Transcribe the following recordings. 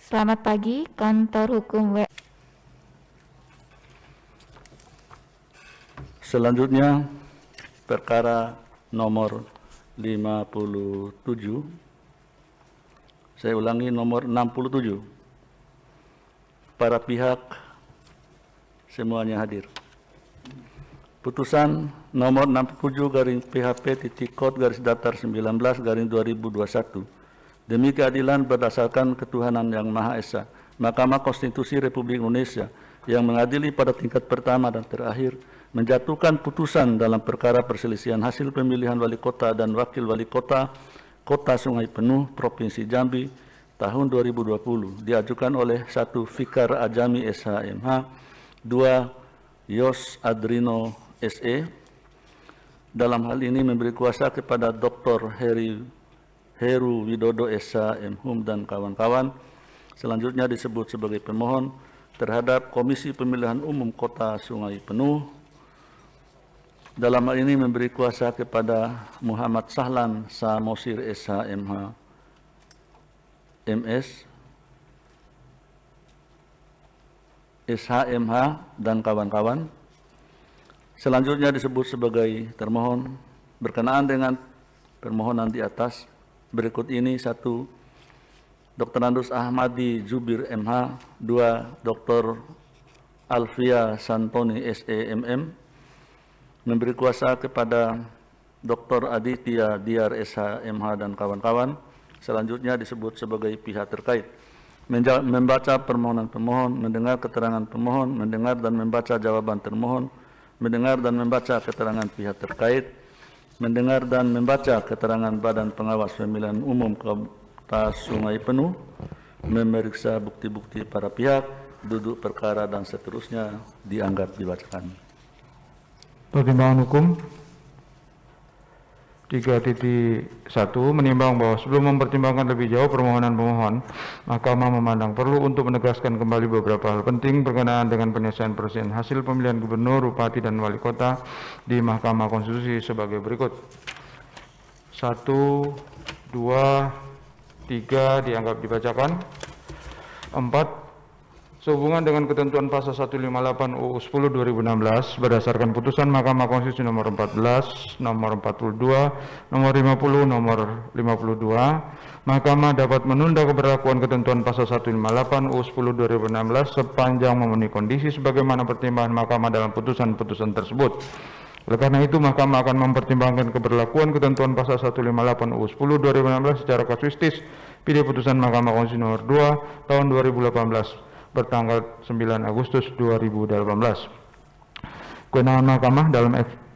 Selamat pagi, Kantor Hukum W. Selanjutnya, perkara nomor 57. Saya ulangi, nomor 67. Para pihak semuanya hadir. Putusan nomor 67/PHP.Kod-19/2021 demi keadilan berdasarkan ketuhanan yang Maha Esa, Mahkamah Konstitusi Republik Indonesia yang mengadili pada tingkat pertama dan terakhir menjatuhkan putusan dalam perkara perselisihan hasil pemilihan wali kota dan wakil wali kota Kota Sungai Penuh Provinsi Jambi tahun 2020 diajukan oleh 1. Fikar Ajami SHMH, 2. Yos Adrino SE. Dalam hal ini memberi kuasa kepada Dr. Heru Widodo SH MHum dan kawan-kawan. Selanjutnya disebut sebagai pemohon terhadap Komisi Pemilihan Umum Kota Sungai Penuh. Dalam hal ini memberi kuasa kepada Muhammad Sahlan Samosir SH MH MS SHMH dan kawan-kawan. Selanjutnya disebut sebagai termohon berkenaan dengan permohonan di atas. Berikut ini: 1. Dr. Andus Ahmadi Jubir MH, 2. Dr. Alfia Santoni SEMM, memberi kuasa kepada Dr. Aditya Diar SH MH dan kawan-kawan. Selanjutnya disebut sebagai pihak terkait. Membaca permohonan pemohon, mendengar keterangan pemohon, mendengar dan membaca jawaban termohon, mendengar dan membaca keterangan pihak terkait, mendengar dan membaca keterangan Badan Pengawas Pemilihan Umum Kota Sungai Penuh, memeriksa bukti-bukti para pihak, duduk perkara dan seterusnya dianggap dibacakan. Pertimbangan hukum 3.1 menimbang bahwa sebelum mempertimbangkan lebih jauh permohonan pemohon, Mahkamah memandang perlu untuk menegaskan kembali beberapa hal penting berkenaan dengan penyelesaian perselisihan hasil pemilihan gubernur, bupati, dan wali kota di Mahkamah Konstitusi sebagai berikut. 1, 2, 3 dianggap dibacakan. 4. Sehubungan dengan ketentuan pasal 158 UU 10 2016 berdasarkan putusan Mahkamah Konstitusi nomor 14, nomor 42, nomor 50, nomor 52, Mahkamah dapat menunda keberlakuan ketentuan pasal 158 UU 10 2016 sepanjang memenuhi kondisi sebagaimana pertimbangan Mahkamah dalam putusan-putusan tersebut. Oleh karena itu, Mahkamah akan mempertimbangkan keberlakuan ketentuan pasal 158 UU 10 2016 secara kasuistis pada putusan Mahkamah Konstitusi nomor 2 tahun 2018 bertanggal 9 Agustus 2018. Kewenangan Mahkamah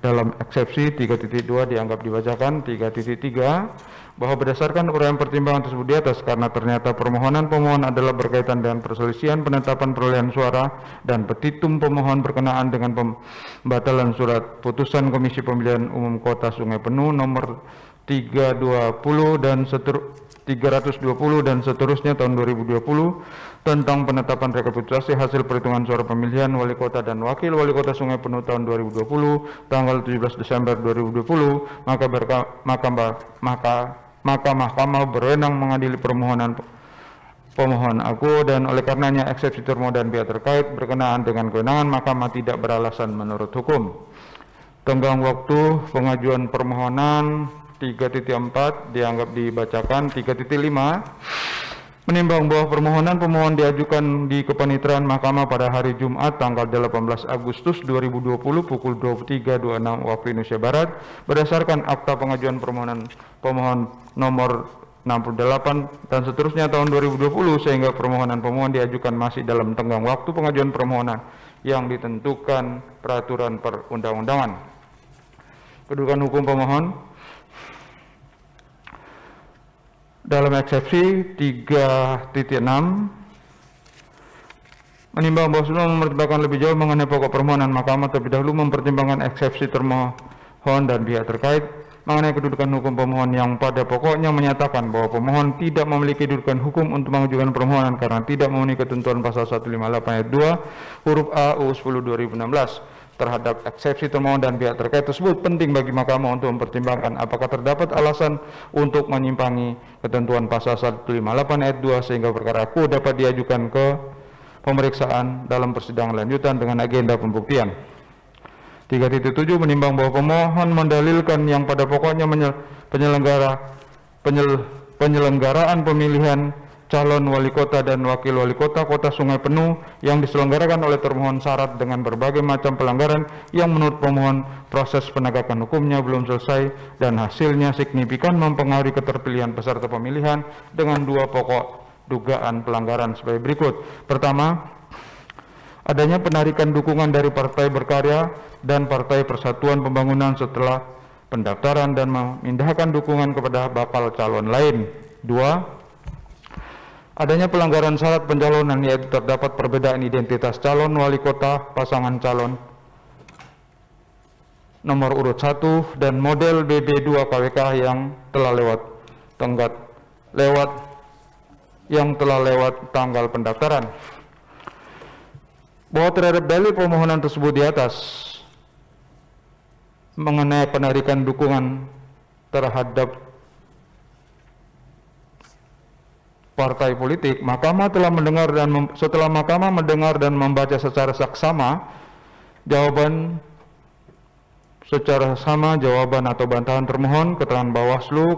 dalam eksepsi 3.2 dianggap dibacakan. 3.3 bahwa berdasarkan uraian pertimbangan tersebut di atas, karena ternyata permohonan pemohon adalah berkaitan dengan perselisihan penetapan perolehan suara dan petitum pemohon berkenaan dengan pembatalan surat putusan Komisi Pemilihan Umum Kota Sungai Penuh nomor 320 dan seterusnya tahun 2020 tentang penetapan rekapitulasi hasil perhitungan suara pemilihan wali kota dan wakil wali kota Sungai Penuh tahun 2020 tanggal 17 Desember 2020, maka Mahkamah berwenang mengadili permohonan pemohon aku, dan oleh karenanya eksepsi termohon dan pihak terkait berkenaan dengan kewenangan Mahkamah tidak beralasan menurut hukum. Tenggang waktu pengajuan permohonan 3.4 dianggap dibacakan. 3.5 menimbang bahwa permohonan pemohon diajukan di Kepanitraan Mahkamah pada hari Jumat tanggal 18 Agustus 2020 pukul 23.26 waktu Indonesia Barat berdasarkan akta pengajuan permohonan pemohon nomor 68 dan seterusnya tahun 2020, sehingga permohonan pemohon diajukan masih dalam tenggang waktu pengajuan permohonan yang ditentukan peraturan perundang-undangan. Kedudukan hukum pemohon dalam eksepsi 3.6 menimbang bahwa sebelum mempertimbangkan lebih jauh mengenai pokok permohonan, Mahkamah terlebih dahulu mempertimbangkan eksepsi termohon dan pihak terkait mengenai kedudukan hukum pemohon yang pada pokoknya menyatakan bahwa pemohon tidak memiliki kedudukan hukum untuk mengajukan permohonan karena tidak memenuhi ketentuan pasal 158 ayat 2 huruf A UU 10 2016. terhadap eksepsi termohon dan pihak terkait tersebut penting bagi Mahkamah untuk mempertimbangkan apakah terdapat alasan untuk menyimpangi ketentuan pasal 158 ayat 2 sehingga perkara aku dapat diajukan ke pemeriksaan dalam persidangan lanjutan dengan agenda pembuktian. 3.7 menimbang bahwa pemohon mendalilkan yang pada pokoknya penyelenggaraan pemilihan calon wali kota dan wakil wali kota Kota Sungai Penuh yang diselenggarakan oleh termohon syarat dengan berbagai macam pelanggaran yang menurut pemohon proses penegakan hukumnya belum selesai dan hasilnya signifikan mempengaruhi keterpilihan peserta pemilihan dengan dua pokok dugaan pelanggaran sebagai berikut. Pertama, adanya penarikan dukungan dari Partai Berkarya dan Partai Persatuan Pembangunan setelah pendaftaran dan memindahkan dukungan kepada bakal calon lain. 2. Adanya pelanggaran syarat pencalonan yaitu terdapat perbedaan identitas calon wali kota pasangan calon nomor urut 1 dan model BB2 KWK yang telah lewat tanggal pendaftaran. Bahwa terhadap dalil permohonan tersebut di atas mengenai penarikan dukungan terhadap partai politik, Mahkamah telah mendengar dan setelah Mahkamah mendengar dan membaca secara saksama jawaban atau bantahan termohon, keterangan Bawaslu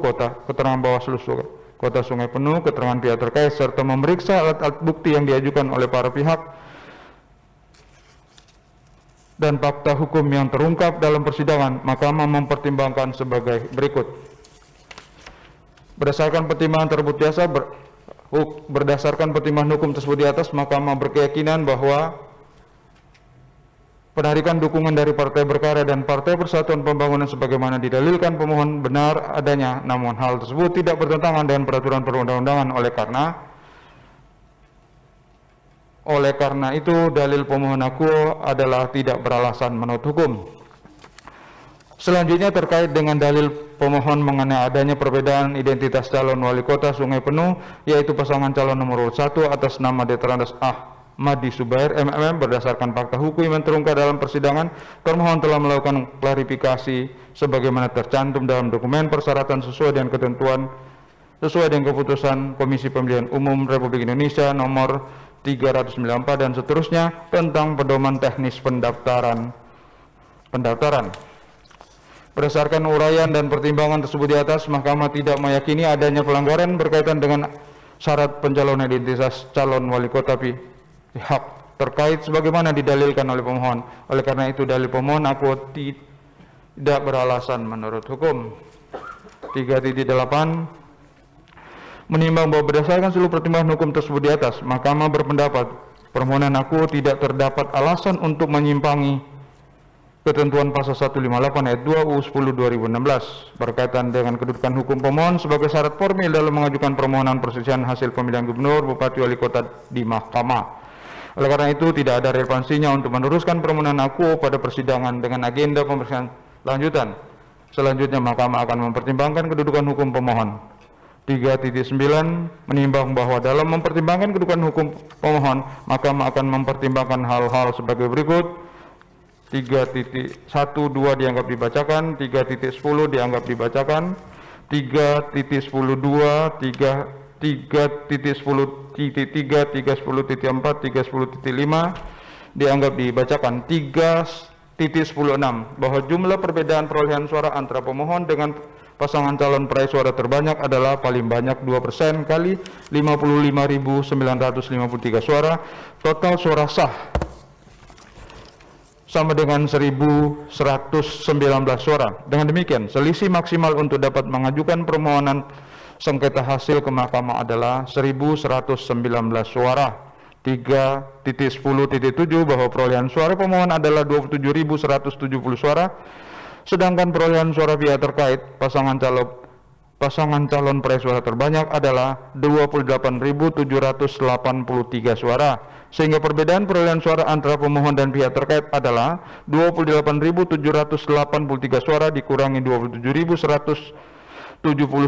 Kota Sungai Penuh, keterangan pihak terkait serta memeriksa alat-alat bukti yang diajukan oleh para pihak dan fakta hukum yang terungkap dalam persidangan, Mahkamah mempertimbangkan sebagai berikut. Berdasarkan pertimbangan hukum tersebut di atas, Mahkamah berkeyakinan bahwa penarikan dukungan dari Partai Berkarya dan Partai Persatuan Pembangunan sebagaimana didalilkan pemohon benar adanya, namun hal tersebut tidak bertentangan dengan peraturan perundang-undangan. Oleh karena itu, dalil pemohon aku adalah tidak beralasan menurut hukum. Selanjutnya terkait dengan dalil pemohon mengenai adanya perbedaan identitas calon wali kota Sungai Penuh, yaitu pasangan calon nomor urut 1 atas nama Detrandes Ahmadi Subair MMM berdasarkan fakta hukum yang terungkap dalam persidangan, termohon telah melakukan klarifikasi sebagaimana tercantum dalam dokumen persyaratan sesuai dengan keputusan Komisi Pemilihan Umum Republik Indonesia nomor 394 dan seterusnya tentang pedoman teknis pendaftaran. Berdasarkan uraian dan pertimbangan tersebut di atas, Mahkamah tidak meyakini adanya pelanggaran berkaitan dengan syarat pencalonan identitas calon wali kota pihak terkait sebagaimana didalilkan oleh pemohon. Oleh karena itu, dalil pemohon aku tidak beralasan menurut hukum. 3.8 menimbang bahwa berdasarkan seluruh pertimbangan hukum tersebut di atas, Mahkamah berpendapat permohonan aku tidak terdapat alasan untuk menyimpangi ketentuan pasal 158 ayat 2 UU 10 2016 berkaitan dengan kedudukan hukum pemohon sebagai syarat formil dalam mengajukan permohonan perselisihan hasil pemilihan gubernur, bupati, wali kota di Mahkamah. Oleh karena itu, tidak ada relevansinya untuk meneruskan permohonan aku pada persidangan dengan agenda pemeriksaan lanjutan. Selanjutnya, Mahkamah akan mempertimbangkan kedudukan hukum pemohon. 3.9 menimbang bahwa dalam mempertimbangkan kedudukan hukum pemohon, Mahkamah akan mempertimbangkan hal-hal sebagai berikut. 3.12 dianggap dibacakan, 3.10 dianggap dibacakan, 3.10.2, 3.10.3, 3.10.4, 3.10.5 dianggap dibacakan. 3.10.6 bahwa jumlah perbedaan perolehan suara antara pemohon dengan pasangan calon peraih suara terbanyak adalah paling banyak 2% kali 55.953 suara. Total suara sah sama dengan 1.119 suara. Dengan demikian, selisih maksimal untuk dapat mengajukan permohonan sengketa hasil ke Mahkamah adalah 1.119 suara. 3.10.7 bahwa perolehan suara pemohon adalah 27.170 suara, sedangkan perolehan suara pihak terkait pasangan calon peraih suara terbanyak adalah 28.783 suara. Sehingga perbedaan perolehan suara antara pemohon dan pihak terkait adalah 28.783 suara dikurangi 27.170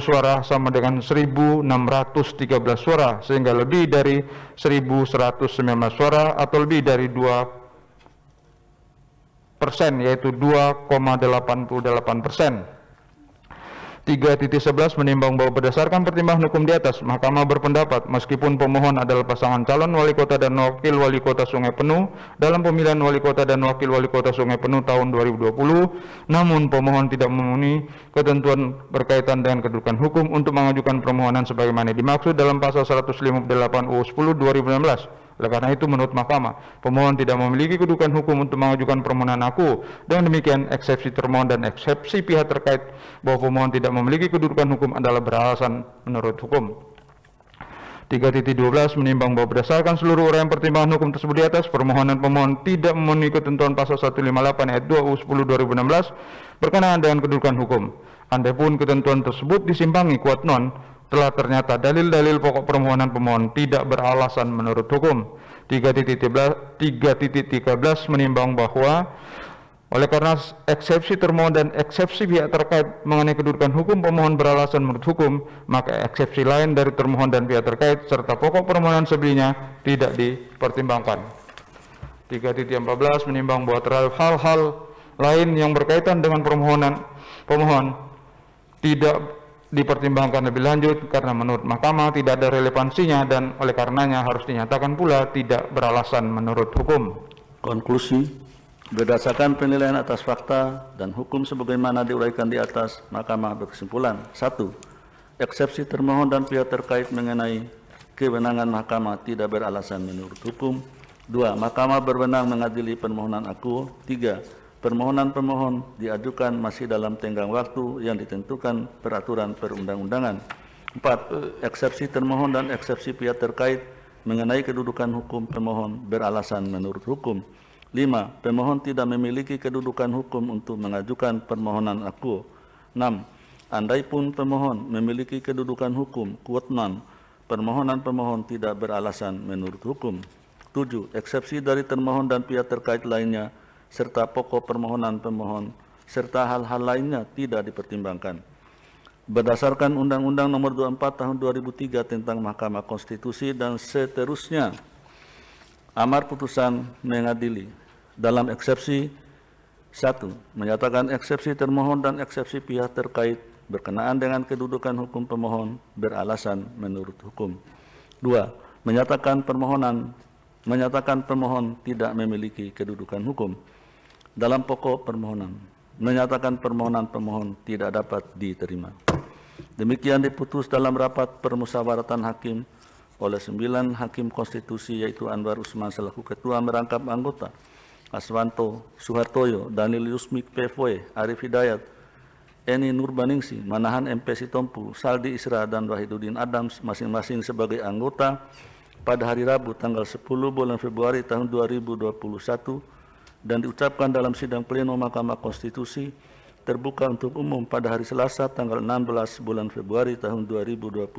suara sama dengan 1.613 suara, sehingga lebih dari 1.119 suara atau lebih dari 2% yaitu 2,88%. 3.11 menimbang bahwa berdasarkan pertimbangan hukum di atas, Mahkamah berpendapat meskipun pemohon adalah pasangan calon wali kota dan wakil wali kota Sungai Penuh dalam pemilihan wali kota dan wakil wali kota Sungai Penuh tahun 2020, namun pemohon tidak memenuhi ketentuan berkaitan dengan kedudukan hukum untuk mengajukan permohonan sebagaimana dimaksud dalam pasal 158 UU 10 2016. Oleh karena itu, menurut Mahkamah, pemohon tidak memiliki kedudukan hukum untuk mengajukan permohonan aku. Dengan demikian, eksepsi termohon dan eksepsi pihak terkait bahwa pemohon tidak memiliki kedudukan hukum adalah beralasan menurut hukum. 3.12 menimbang bahwa berdasarkan seluruh uraian pertimbangan hukum tersebut di atas, permohonan pemohon tidak memenuhi ketentuan pasal 158 ayat 2 UU 10 2016 berkenaan dengan kedudukan hukum. Andapun ketentuan tersebut disimpangi kuat non, telah ternyata dalil-dalil pokok permohonan pemohon tidak beralasan menurut hukum. 3.13 menimbang bahwa oleh karena eksepsi termohon dan eksepsi pihak terkait mengenai kedudukan hukum pemohon beralasan menurut hukum, maka eksepsi lain dari termohon dan pihak terkait serta pokok permohonan sebelumnya tidak dipertimbangkan. 3.14 menimbang bahwa terhadap hal-hal lain yang berkaitan dengan permohonan pemohon tidak dipertimbangkan lebih lanjut karena menurut Mahkamah tidak ada relevansinya dan oleh karenanya harus dinyatakan pula tidak beralasan menurut hukum. Konklusi, berdasarkan penilaian atas fakta dan hukum sebagaimana diuraikan di atas, Mahkamah berkesimpulan: 1. Eksepsi termohon dan pihak terkait mengenai kewenangan Mahkamah tidak beralasan menurut hukum. 2. Mahkamah berwenang mengadili permohonan aku. 3. Permohonan pemohon diajukan masih dalam tenggang waktu yang ditentukan peraturan perundang-undangan. 4. Eksepsi termohon dan eksepsi pihak terkait mengenai kedudukan hukum pemohon beralasan menurut hukum. 5. Pemohon tidak memiliki kedudukan hukum untuk mengajukan permohonan aku. 6. Andaipun pemohon memiliki kedudukan hukum quote non, permohonan pemohon tidak beralasan menurut hukum. 7. Eksepsi dari termohon dan pihak terkait lainnya serta pokok permohonan pemohon serta hal-hal lainnya tidak dipertimbangkan. Berdasarkan Undang-Undang Nomor 24 Tahun 2003 tentang Mahkamah Konstitusi dan seterusnya, amar putusan mengadili dalam eksepsi 1. Menyatakan eksepsi termohon dan eksepsi pihak terkait berkenaan dengan kedudukan hukum pemohon beralasan menurut hukum. 2. Menyatakan pemohon tidak memiliki kedudukan hukum. Dalam pokok permohonan, menyatakan permohonan pemohon tidak dapat diterima. Demikian diputus dalam rapat permusyawaratan hakim oleh 9 hakim konstitusi, yaitu Anwar Usman selaku ketua merangkap anggota, Aswanto Suhartoyo, Daniel Yusmik PFW, Arif Hidayat, Eni Nurbaningsi, Manahan MP Sitompu, Saldi Isra, dan Wahidudin Adams masing-masing sebagai anggota pada hari Rabu tanggal 10 bulan Februari tahun 2021 dan diucapkan dalam sidang pleno Mahkamah Konstitusi terbuka untuk umum pada hari Selasa tanggal 16 bulan Februari tahun 2021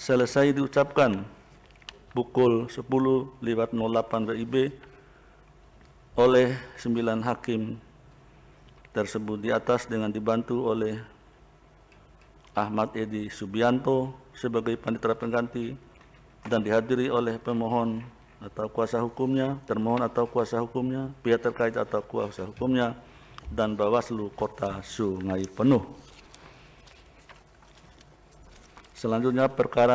selesai diucapkan pukul 10.08 WIB oleh 9 hakim tersebut di atas dengan dibantu oleh Ahmad Edi Subianto sebagai panitera pengganti dan dihadiri oleh pemohon atau kuasa hukumnya, termohon atau kuasa hukumnya, pihak terkait atau kuasa hukumnya, dan Bawaslu Kota Sungai Penuh. Selanjutnya perkara